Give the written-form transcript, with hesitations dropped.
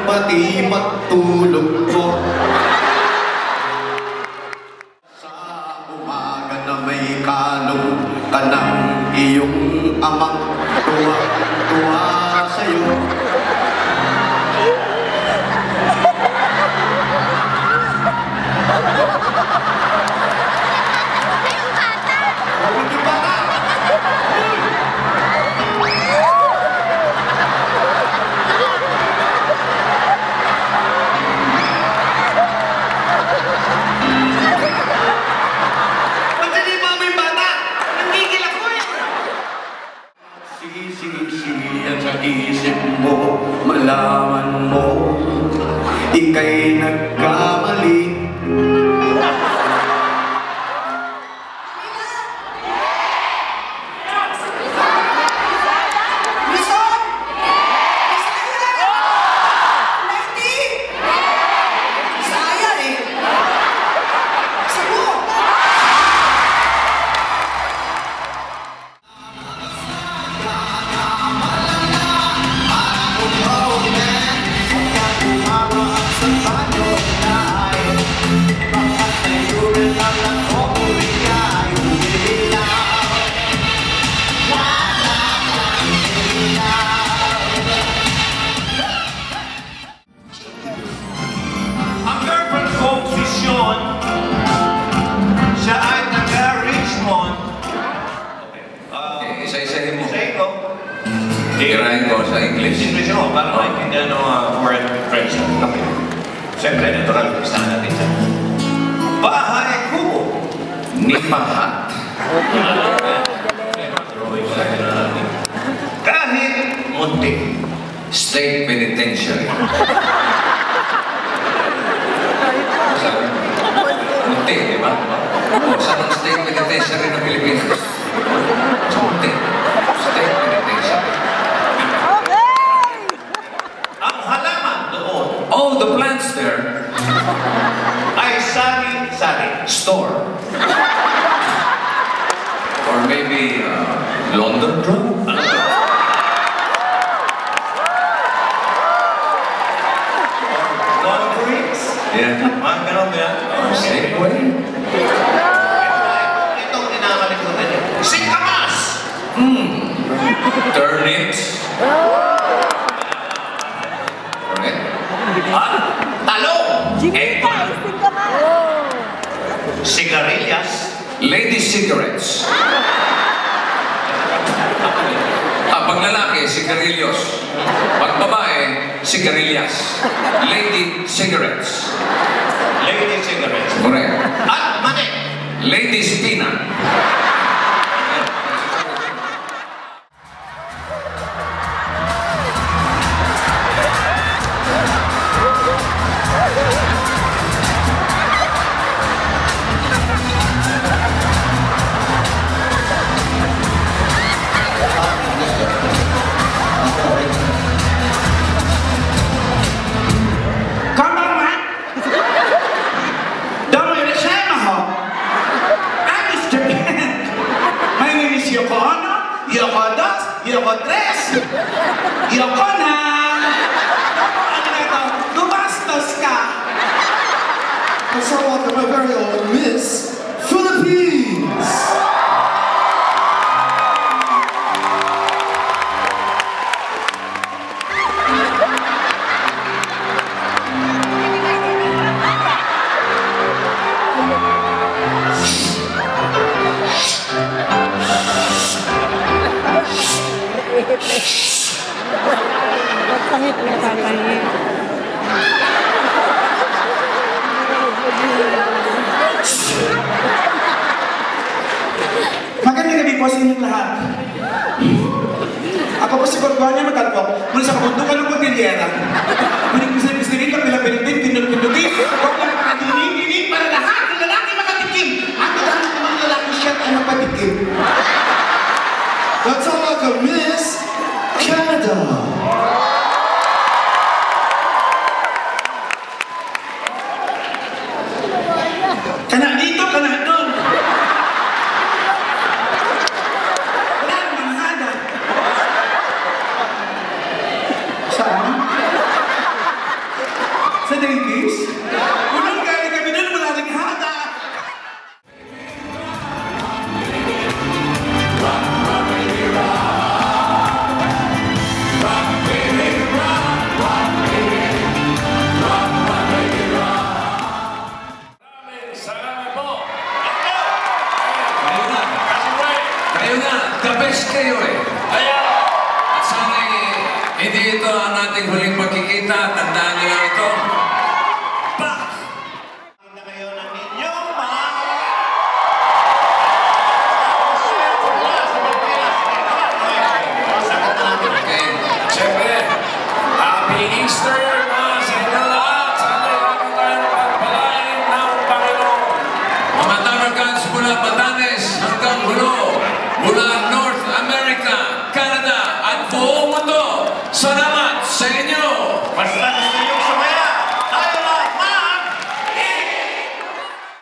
pati matulog ko. Sa umaga na may kalong ka ng iyong amang tuwa sa'yo. Sisiyan sa isip mo, malaman mo, ika'y nagkamali. Tirahin ko sa English. English mo, para maintindihan ng word French. Okay. Siyempre, natural, gusto natin siya. Bahay kubo. Nipahat. Kahit munti. State penitentiary. Munti, di ba? O, saan ang state penitentiary ng Pilipinas? Sa munti. State penitentiary. Oh, the plants there. Ay sari-sari. Store. Or maybe London Drum. Laundries. Yeah. Mga ganun ba yan? Or Segway. Itong inakalikutan niya. Singkamas! Turnips. Correct? Talong! Eggplant. Sigarilyas. Lady cigarettes. Pag lalaki, sigarillos. Pag babae, sigarilyas. Lady cigarettes. Lady cigarettes. Correct. At mani. Lady spina. Yoko dos, Yoko tres, Yoko na! Ano na ito? Gumastos ka! Let's all welcome my very own Miss Philippines! Pangit na papangit. Magandang gabi po sa inyong lahat. Ako po si Gorgonia Magalpo, mula sa kabundukan ng Cordillera. Muling pisilin ka pila-pilipin, pinul-pinutin, huwag na makadinig-dinig para lahat ng lalaki makatikim. Ang tadaan ng mga lalaki siya ay mapatikim. Let's all welcome Miss Canada! Kana dito, kana doon. Wala nang manghada. Saan? nga, the best kayo eh. Kaya, At sana'y hindi ito ang ating huling magkikita. Tandaan niyo ito. Back! na kayo ng inyong mga... Okay. Siyempre, Happy Easter sa inyo lahat. Sana'y lagi tayong pagpalain ng Panginoon. Mga Tamarcans mula Batanes hanggang Hulo, mula